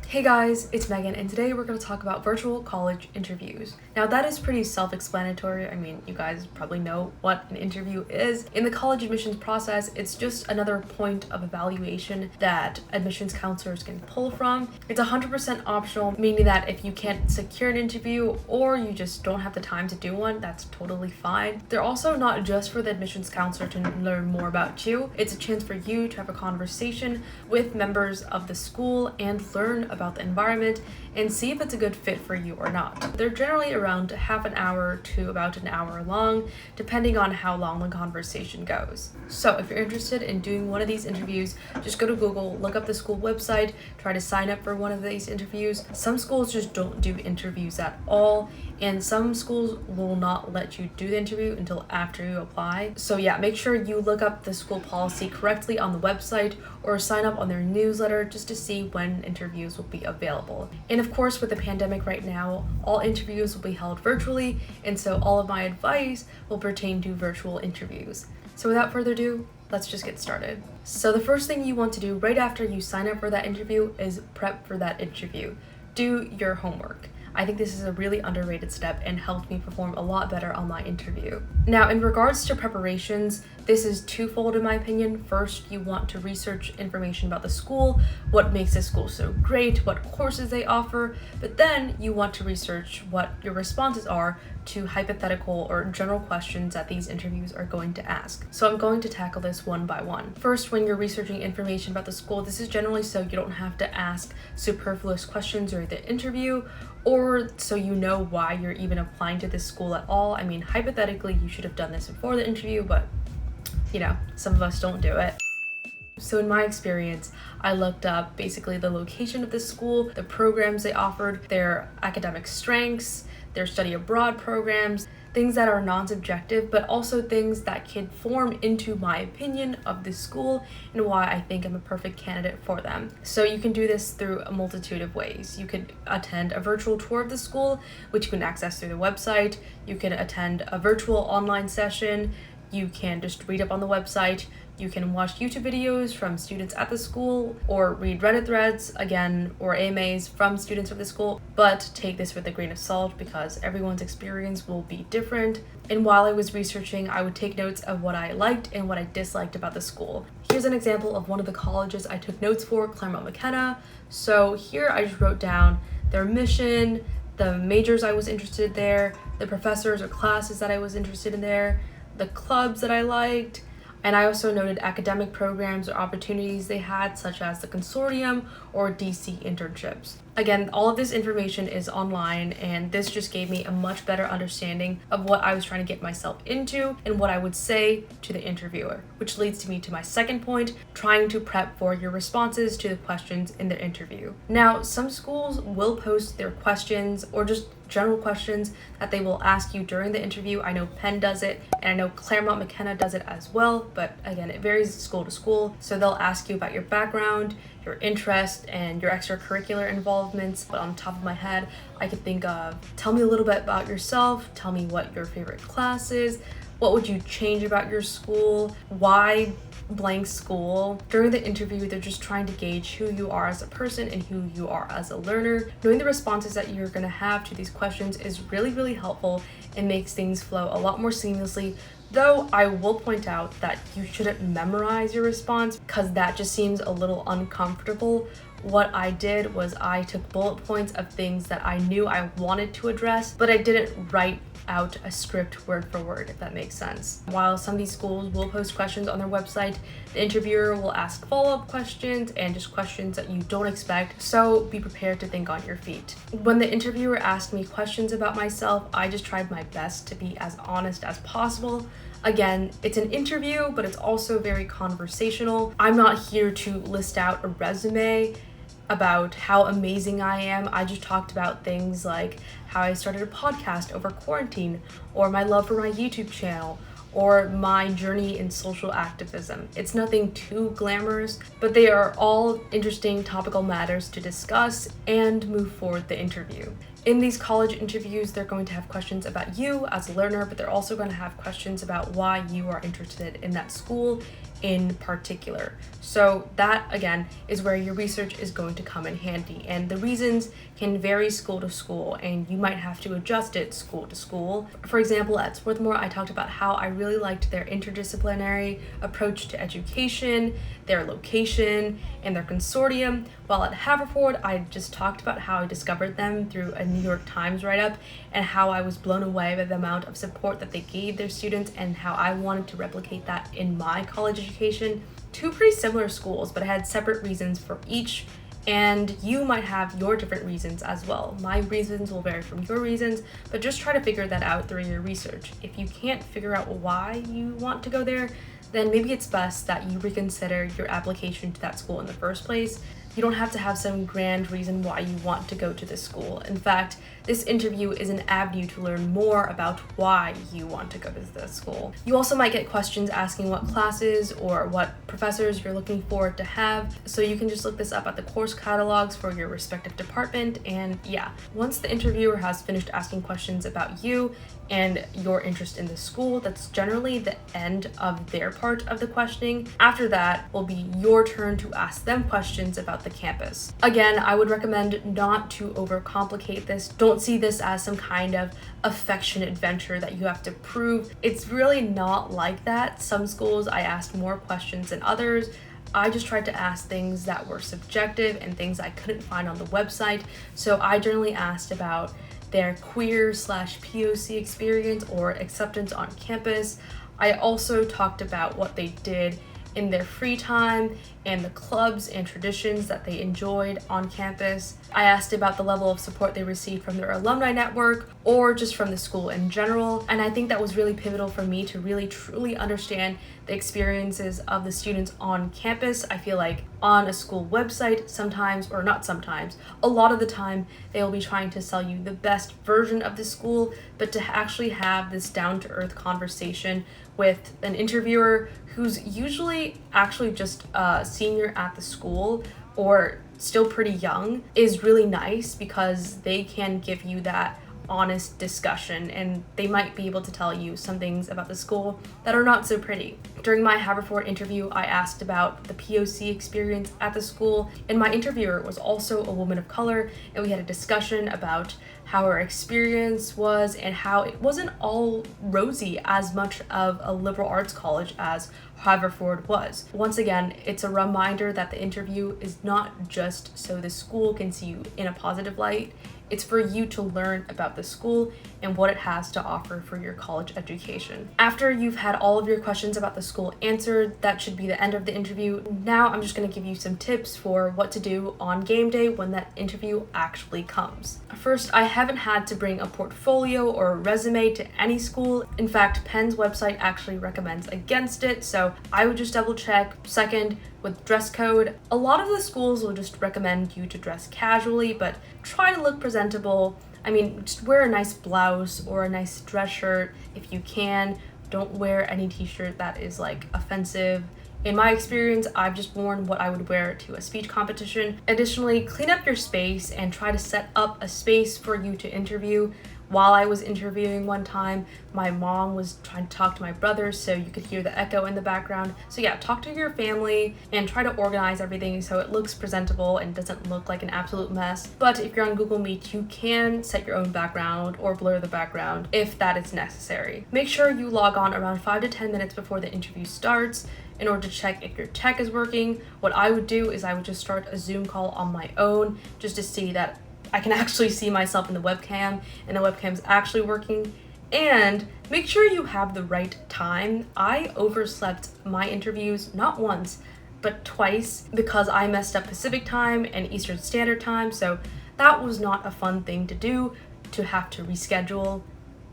Hey guys, it's Megan, and today we're going to talk about virtual college interviews. Now that is pretty self-explanatory. I mean, you guys probably know what an interview is. In the college admissions process, it's just another point of evaluation that admissions counselors can pull from. It's 100% optional, meaning that if you can't secure an interview or you just don't have the time to do one, that's totally fine. They're also not just for the admissions counselor to learn more about you. It's a chance for you to have a conversation with members of the school and learn about the environment and see if it's a good fit for you or not. They're generally around half an hour to about an hour long, depending on how long the conversation goes. So if you're interested in doing one of these interviews, just go to Google, look up the school website, try to sign up for one of these interviews. Some schools just don't do interviews at all, and some schools will not let you do the interview until after you apply. So yeah, make sure you look up the school policy correctly on the website or sign up on their newsletter just to see when interviews will be available. And of course, with the pandemic right now, all interviews will be held virtually, and so all of my advice will pertain to virtual interviews. So without further ado, let's just get started. So the first thing you want to do right after you sign up for that interview is prep for that interview. Do your homework. I think this is a really underrated step and helped me perform a lot better on my interview. Now, in regards to preparations, this is twofold in my opinion. First, you want to research information about the school, what makes the school so great, what courses they offer, but then you want to research what your responses are to hypothetical or general questions that these interviews are going to ask. So I'm going to tackle this one by one. First, when you're researching information about the school, this is generally so you don't have to ask superfluous questions during the interview, or so you know why you're even applying to this school at all. I mean, hypothetically, you should have done this before the interview, but you know, some of us don't do it. So in my experience, I looked up basically the location of the school, the programs they offered, their academic strengths, their study abroad programs, things that are non-subjective, but also things that can form into my opinion of the school and why I think I'm a perfect candidate for them. So you can do this through a multitude of ways. You could attend a virtual tour of the school, which you can access through the website. You can attend a virtual online session. You can just read up on the website. You can watch YouTube videos from students at the school or read Reddit threads, again, or AMAs from students of the school, but take this with a grain of salt because everyone's experience will be different. And while I was researching, I would take notes of what I liked and what I disliked about the school. Here's an example of one of the colleges I took notes for, Claremont McKenna. So here I just wrote down their mission, the majors I was interested in there, the professors or classes that I was interested in there, the clubs that I liked, and I also noted academic programs or opportunities they had, such as the consortium or DC internships. Again, all of this information is online, and this just gave me a much better understanding of what I was trying to get myself into and what I would say to the interviewer, which leads me to my second point, trying to prep for your responses to the questions in the interview. Now, some schools will post their questions or just general questions that they will ask you during the interview. I know Penn does it, and I know Claremont McKenna does it as well, but again, it varies school to school. So they'll ask you about your background, your interest, and your extracurricular involvements. But on top of my head, I could think of, tell me a little bit about yourself, tell me what your favorite class is, what would you change about your school, why blank school. During the interview, they're just trying to gauge who you are as a person and who you are as a learner. Knowing the responses that you're going to have to these questions is really, really helpful and makes things flow a lot more seamlessly. Though I will point out that you shouldn't memorize your response because that just seems a little uncomfortable. What I did was I took bullet points of things that I knew I wanted to address, but I didn't write out a script word for word, if that makes sense. While some of these schools will post questions on their website, the interviewer will ask follow-up questions and just questions that you don't expect, so be prepared to think on your feet. When the interviewer asked me questions about myself, I just tried my best to be as honest as possible. Again, it's an interview, but it's also very conversational. I'm not here to list out a resume about how amazing I am. I just talked about things like how I started a podcast over quarantine, or my love for my YouTube channel, or my journey in social activism. It's nothing too glamorous, but they are all interesting topical matters to discuss and move forward the interview. In these college interviews, they're going to have questions about you as a learner, but they're also going to have questions about why you are interested in that school in particular. So that, again, is where your research is going to come in handy. And the reasons can vary school to school, and you might have to adjust it school to school. For example, at Swarthmore, I talked about how I really liked their interdisciplinary approach to education, their location, and their consortium, while at Haverford, I just talked about how I discovered them through a New York Times write-up and how I was blown away by the amount of support that they gave their students and how I wanted to replicate that in my college education. Two pretty similar schools, but I had separate reasons for each, and you might have your different reasons as well. My reasons will vary from your reasons, but just try to figure that out through your research. If you can't figure out why you want to go there, then maybe it's best that you reconsider your application to that school in the first place. You don't have to have some grand reason why you want to go to this school. In fact, this interview is an avenue to learn more about why you want to go to this school. You also might get questions asking what classes or what professors you're looking forward to have, so you can just look this up at the course catalogs for your respective department. And yeah, once the interviewer has finished asking questions about you and your interest in the school, that's generally the end of their part of the questioning. After that will be your turn to ask them questions about the campus. Again, I would recommend not to overcomplicate this. Don't see this as some kind of affectionate adventure that you have to prove. It's really not like that. Some schools I asked more questions than others. I just tried to ask things that were subjective and things I couldn't find on the website. So I generally asked about their queer/POC experience or acceptance on campus. I also talked about what they did in their free time and the clubs and traditions that they enjoyed on campus. I asked about the level of support they received from their alumni network or just from the school in general. And I think that was really pivotal for me to really truly understand the experiences of the students on campus. I feel like on a school website sometimes, or not sometimes, a lot of the time they will be trying to sell you the best version of the school, but to actually have this down-to-earth conversation with an interviewer who's usually actually just a senior at the school or still pretty young is really nice, because they can give you that honest discussion and they might be able to tell you some things about the school that are not so pretty. During my Haverford interview, I asked about the POC experience at the school, and my interviewer was also a woman of color, and we had a discussion about how her experience was and how it wasn't all rosy as much of a liberal arts college as Haverford was. Once again, it's a reminder that the interview is not just so the school can see you in a positive light. It's for you to learn about the school and what it has to offer for your college education. After you've had all of your questions about the school answered, that should be the end of the interview. Now I'm just going to give you some tips for what to do on game day when that interview actually comes. First, I haven't had to bring a portfolio or a resume to any school. In fact, Penn's website actually recommends against it, so I would just double check. Second, with dress code, a lot of the schools will just recommend you to dress casually, but try to look presentable. I mean, just wear a nice blouse or a nice dress shirt if you can. Don't wear any t-shirt that is like offensive. In my experience, I've just worn what I would wear to a speech competition. Additionally, clean up your space and try to set up a space for you to interview. While I was interviewing one time, my mom was trying to talk to my brother, so you could hear the echo in the background. So yeah, talk to your family and try to organize everything so it looks presentable and doesn't look like an absolute mess. But if you're on Google Meet, you can set your own background or blur the background if that is necessary. Make sure you log on around 5 to 10 minutes before the interview starts in order to check if your tech is working. What I would do is I would just start a Zoom call on my own just to see that I can actually see myself in the webcam and the webcam's actually working. And make sure you have the right time. I overslept my interviews not once, but twice because I messed up Pacific time and Eastern Standard Time. So that was not a fun thing to do, to have to reschedule.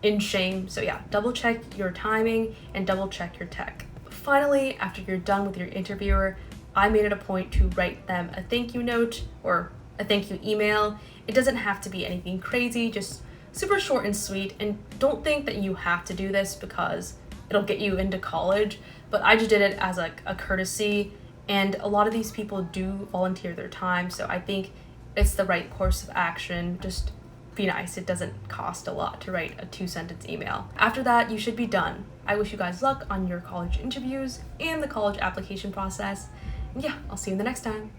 In shame. So yeah, double check your timing and double check your tech. Finally, after you're done with your interviewer, I made it a point to write them a thank you note or a thank you email. It doesn't have to be anything crazy, just super short and sweet. And don't think that you have to do this because it'll get you into college, but I just did it as like a courtesy. And a lot of these people do volunteer their time, so I think it's the right course of action. Just be nice. It doesn't cost a lot to write a 2-sentence email. After that, you should be done. I wish you guys luck on your college interviews and the college application process. And yeah, I'll see you in the next time.